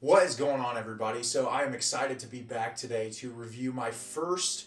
What is going on, everybody? So I am excited to be back today to review my first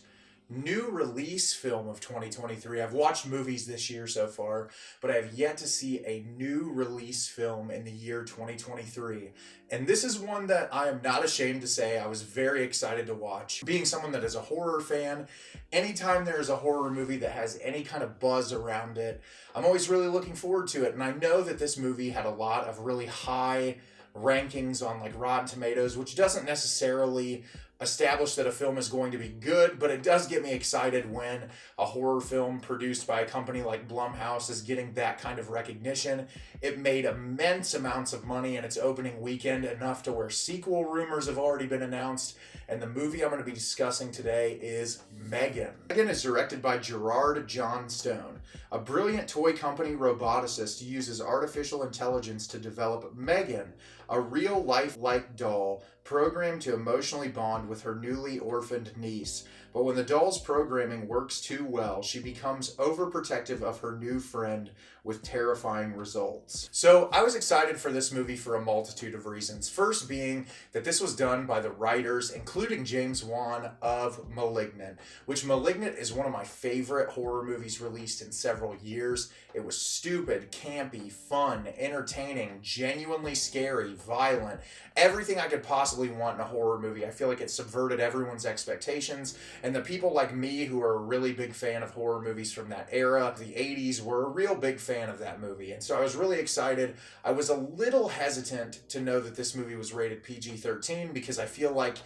new release film of 2023. I've watched movies this year so far, but I have yet to see a new release film in the year 2023. And this is one that I am not ashamed to say I was very excited to watch. Being someone that is a horror fan, anytime there's a horror movie that has any kind of buzz around it, I'm always really looking forward to it. And I know that this movie had a lot of really high rankings on like Rotten Tomatoes, which doesn't necessarily establish that a film is going to be good, but it does get me excited when a horror film produced by a company like Blumhouse is getting that kind of recognition. It made immense amounts of money in its opening weekend, enough to where sequel rumors have already been announced, and the movie I'm going to be discussing today is M3GAN. M3GAN is directed by Gerard Johnstone. A brilliant toy company roboticist uses artificial intelligence to develop M3GAN, a real-life-like doll programmed to emotionally bond with her newly orphaned niece. But when the doll's programming works too well, she becomes overprotective of her new friend with terrifying results. So I was excited for this movie for a multitude of reasons. First being that this was done by the writers, including James Wan, of *Malignant*, which *Malignant* is one of my favorite horror movies released in several years. It was stupid, campy, fun, entertaining, genuinely scary, violent, everything I could possibly want in a horror movie. I feel like it subverted everyone's expectations, and the people like me who are a really big fan of horror movies from that era, the 80s, were a real big fan of that movie. And so I was really excited. I was a little hesitant to know that this movie was rated PG-13 because I feel like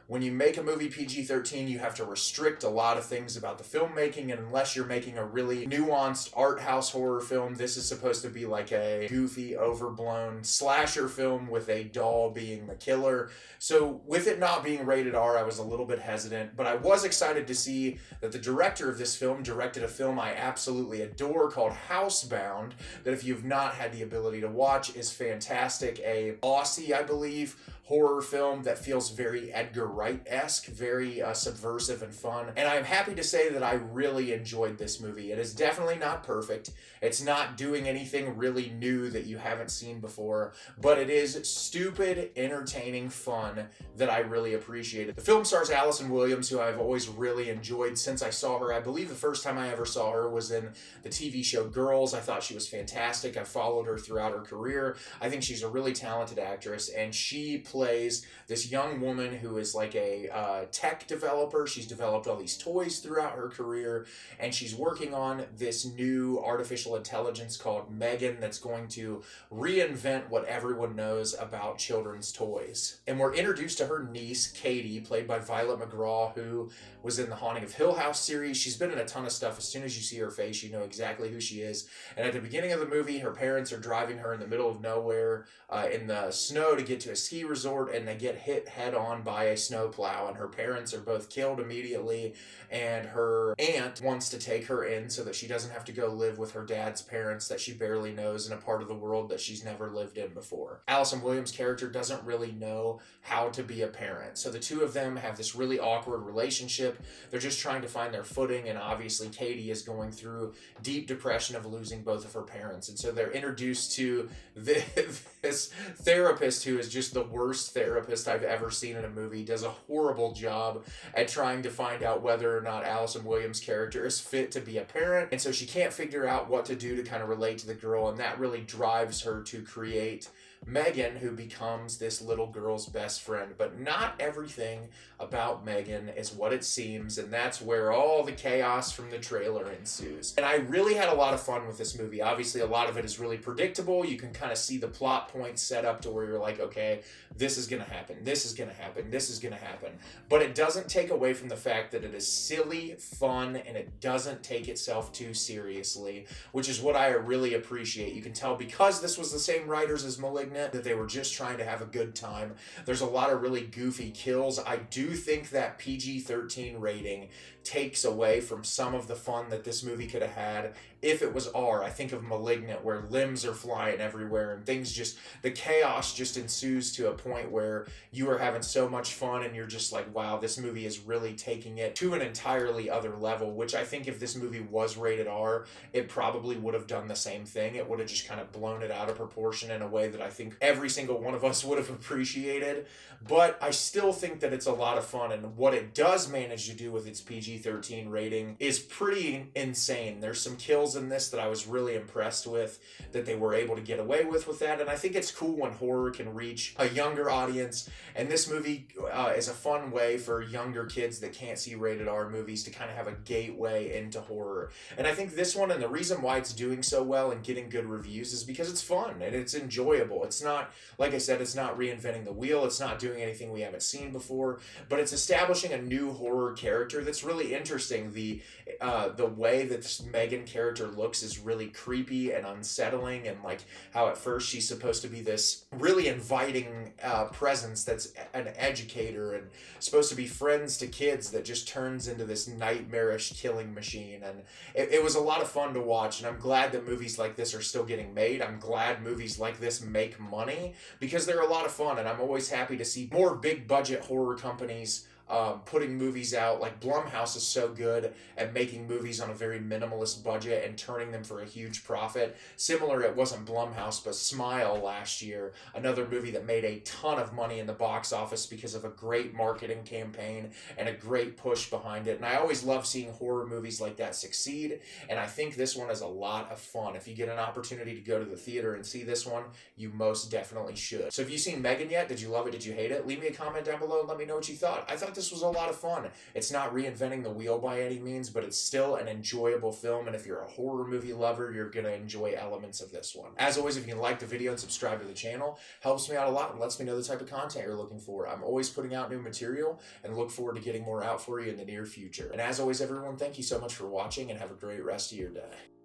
when you make a movie PG-13, you have to restrict a lot of things about the filmmaking, and unless you're making a really nuanced art house horror film, this is supposed to be like a goofy, overblown slasher film with a doll being the killer. So with it not being rated R, I was a little bit hesitant, but I was excited to see that the director of this film directed a film I absolutely adore called Housebound, that if you've not had the ability to watch is fantastic. A Aussie, I believe, horror film that feels very Edgar Wright-esque, very subversive and fun. And I'm happy to say that I really enjoyed this movie. It is definitely not perfect. It's not doing anything really new that you haven't seen before, but it is stupid, entertaining fun that I really appreciated. The film stars Allison Williams, who I've always really enjoyed since I saw her. I believe the first time I ever saw her was in the TV show Girls. I thought she was fantastic. I followed her throughout her career. I think she's a really talented actress, and she plays this young woman who is like a tech developer. She's developed all these toys throughout her career, and she's working on this new artificial intelligence called M3GAN that's going to reinvent what everyone knows about children's toys. And we're introduced to her niece, Cady, played by Violet McGraw, who was in the Haunting of Hill House series. She's been in a ton of stuff. As soon as you see her face, you know exactly who she is. And at the beginning of the movie, her parents are driving her in the middle of nowhere in the snow to get to a ski resort, and they get hit head on by a snowplow, and her parents are both killed immediately, and her aunt wants to take her in so that she doesn't have to go live with her dad's parents that she barely knows in a part of the world that she's never lived in before. Allison Williams' character doesn't really know how to be a parent, so the two of them have this really awkward relationship. They're just trying to find their footing, and obviously Cady is going through deep depression of losing both of her parents, and so they're introduced to this therapist who is just the worst therapist I've ever seen in a movie, does a horrible job at trying to find out whether or not Allison Williams' character is fit to be a parent, and so she can't figure out what to do to kind of relate to the girl, and that really drives her to create M3GAN, who becomes this little girl's best friend. But not everything about M3GAN is what it seems, and that's where all the chaos from the trailer ensues. And I really had a lot of fun with this movie. Obviously, a lot of it is really predictable. You can kind of see the plot points set up to where you're like, okay, this is going to happen, this is going to happen, this is going to happen. But it doesn't take away from the fact that it is silly, fun, and it doesn't take itself too seriously, which is what I really appreciate. You can tell because this was the same writers as *Malignant* that they were just trying to have a good time. There's a lot of really goofy kills. I do think that PG-13 rating takes away from some of the fun that this movie could have had if it was R, I think of Malignant, where limbs are flying everywhere and things just, the chaos just ensues to a point where you are having so much fun and you're just like, wow, this movie is really taking it to an entirely other level, which I think if this movie was rated R, it probably would have done the same thing. It would have just kind of blown it out of proportion in a way that I think every single one of us would have appreciated. But I still think that it's a lot of fun, and what it does manage to do with its PG-13 rating is pretty insane. There's some kills in this that I was really impressed with, that they were able to get away with that, and I think it's cool when horror can reach a younger audience, and this movie is a fun way for younger kids that can't see rated R movies to kind of have a gateway into horror. And I think this one, and the reason why it's doing so well and getting good reviews, is because it's fun and it's enjoyable. It's not, like I said, it's not reinventing the wheel, it's not doing anything we haven't seen before, but it's establishing a new horror character that's really interesting. The way that this M3GAN character looks is really creepy and unsettling, and like how at first she's supposed to be this really inviting presence that's an educator and supposed to be friends to kids, that just turns into this nightmarish killing machine. And it was a lot of fun to watch, and I'm glad that movies like this are still getting made. I'm glad movies like this make money, because they're a lot of fun, and I'm always happy to see more big budget horror companies putting movies out. Like Blumhouse is so good at making movies on a very minimalist budget and turning them for a huge profit. Similar, it wasn't Blumhouse, but Smile last year, another movie that made a ton of money in the box office because of a great marketing campaign and a great push behind it. And I always love seeing horror movies like that succeed, and I think this one is a lot of fun. If you get an opportunity to go to the theater and see this one, you most definitely should. So have you seen M3GAN yet? Did you love it? Did you hate it? Leave me a comment down below and let me know what you thought. I thought this was a lot of fun. It's not reinventing the wheel by any means, but it's still an enjoyable film, and if you're a horror movie lover, you're going to enjoy elements of this one. As always, if you can like the video and subscribe to the channel, helps me out a lot and lets me know the type of content you're looking for. I'm always putting out new material and look forward to getting more out for you in the near future. And as always, everyone, thank you so much for watching, and have a great rest of your day.